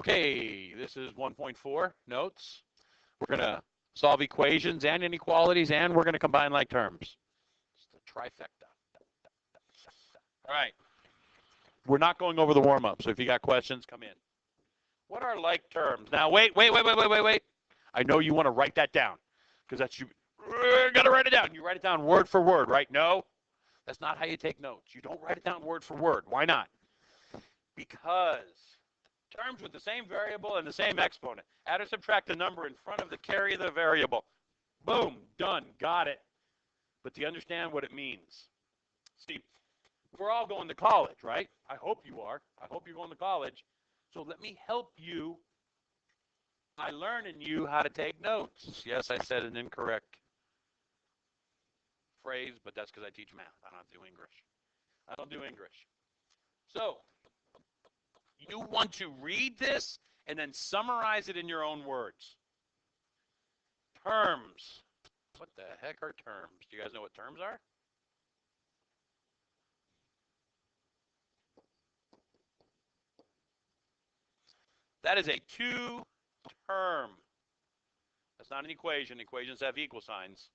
Okay, this is 1.4 notes. We're going to solve equations and inequalities, and we're going to combine like terms. It's the trifecta. All right. We're not going over the warm-up, so if you got questions, come in. What are like terms? Now, wait. I know you want to write that down, because that's you got to write it down. You write it down word for word, right? No, that's not how you take notes. You don't write it down word for word. Why not? Because terms with the same variable and the same exponent. Add or subtract the number in front of the carry of the variable. Boom, done, got it. But do you understand what it means? See, we're all going to college, right? I hope you are. I hope you're going to college. So let me help you by learning you how to take notes. Yes, I said an incorrect phrase, but that's because I teach math. I don't do English. I don't do English. So you want to read this and then summarize it in your own words. Terms. What the heck are terms? Do you guys know what terms are? That is a two-term. That's not an equation. Equations have equal signs.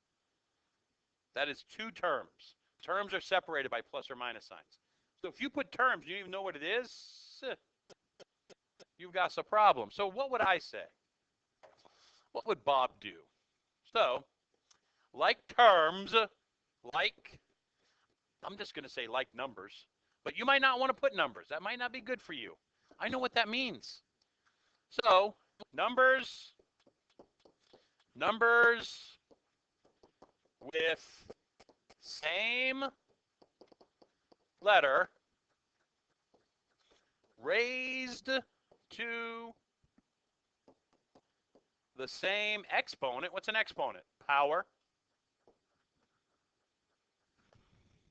That is two terms. Terms are separated by plus or minus signs. So if you put terms, you don't even know what it is, you've got some problem. So what would I say? What would Bob do? So, like terms, like, I'm just going to say like numbers, but you might not want to put numbers. That might not be good for you. I know what that means. So, numbers with same letter raised to the same exponent. What's an exponent? Power.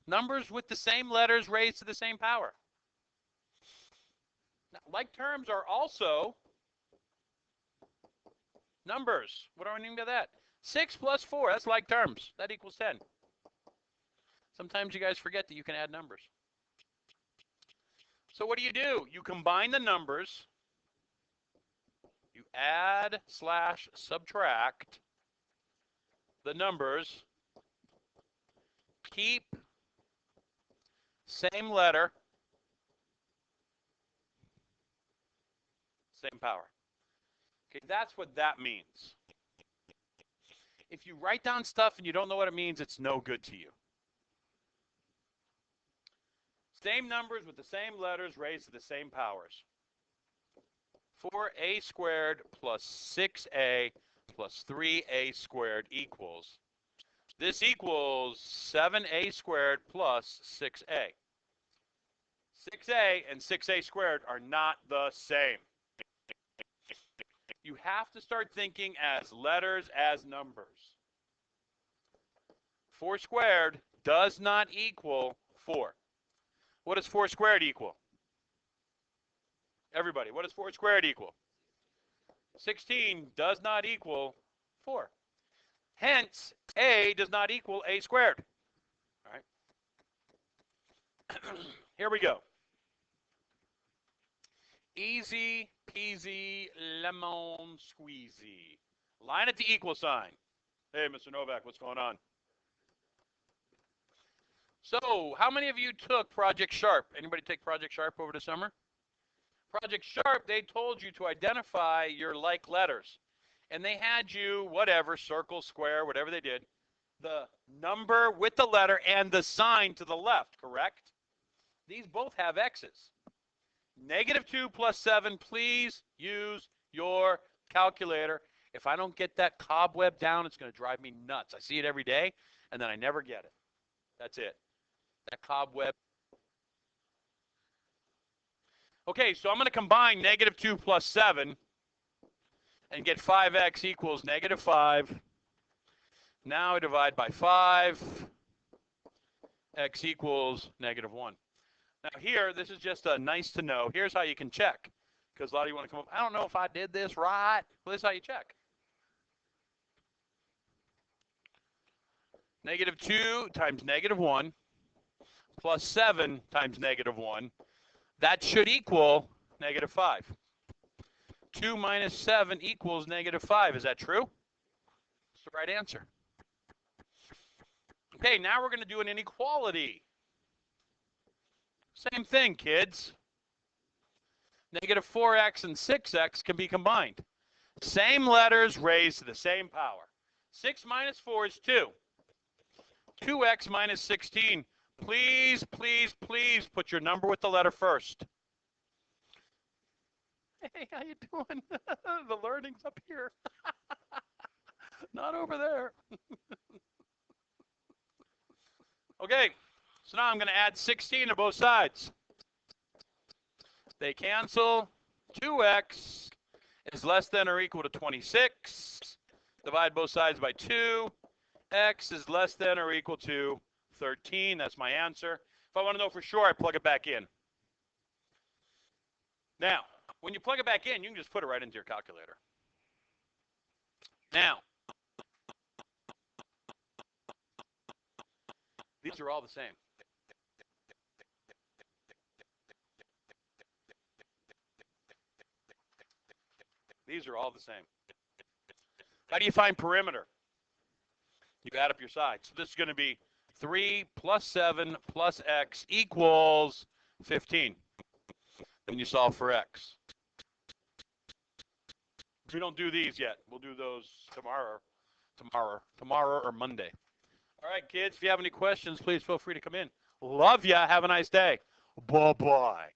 Numbers with the same letters raised to the same power. Now, like terms are also numbers. What do I mean by that? 6 plus 4, that's like terms. That equals 10. Sometimes you guys forget that you can add numbers. So what do? You combine the numbers. You add / subtract the numbers. Keep same letter, same power. Okay, that's what that means. If you write down stuff and you don't know what it means, it's no good to you. Same numbers with the same letters raised to the same powers. 4a squared plus 6a plus 3a squared equals. This equals 7a squared plus 6a. 6a and 6a squared are not the same. You have to start thinking as letters, as numbers. 4 squared does not equal 4. What does 4 squared equal? Everybody, what does 4 squared equal? 16 does not equal 4. Hence, a does not equal a squared. All right. Here we go. Easy peasy lemon squeezy. Line at the equal sign. Hey, Mr. Novak, what's going on? So, how many of you took Project Sharp? Anybody take Project Sharp over the summer? Project Sharp, they told you to identify your like letters. And they had you, whatever, circle, square, whatever they did, the number with the letter and the sign to the left, correct? These both have X's. -2 plus 7, please use your calculator. If I don't get that cobweb down, it's going to drive me nuts. I see it every day, and then I never get it. That's it. That cobweb. Okay, so I'm going to combine -2 plus 7 and get 5x equals -5. Now I divide by 5. X equals -1. Now here, this is just a nice to know. Here's how you can check. Because a lot of you want to come up, I don't know if I did this right. Well, this is how you check. -2 times -1 plus 7 times -1. That should equal -5. 2 minus 7 equals negative 5. Is that true? That's the right answer. Okay, now we're going to do an inequality. Same thing, kids. Negative 4x and 6x can be combined. Same letters raised to the same power. 6 minus 4 is 2. 2x minus 16. Please, please, please put your number with the letter first. Hey, how you doing? The learning's up here. Not over there. Okay, so now I'm going to add 16 to both sides. They cancel. 2x is less than or equal to 26. Divide both sides by 2. X is less than or equal to 13. That's my answer. If I want to know for sure, I plug it back in. Now, when you plug it back in, you can just put it right into your calculator. Now, these are all the same. These are all the same. How do you find perimeter? You add up your sides. So this is going to be 3 plus 7 plus x equals 15. Then you solve for x. We don't do these yet. We'll do those tomorrow or Monday. All right, kids, if you have any questions, please feel free to come in. Love ya. Have a nice day. Bye-bye.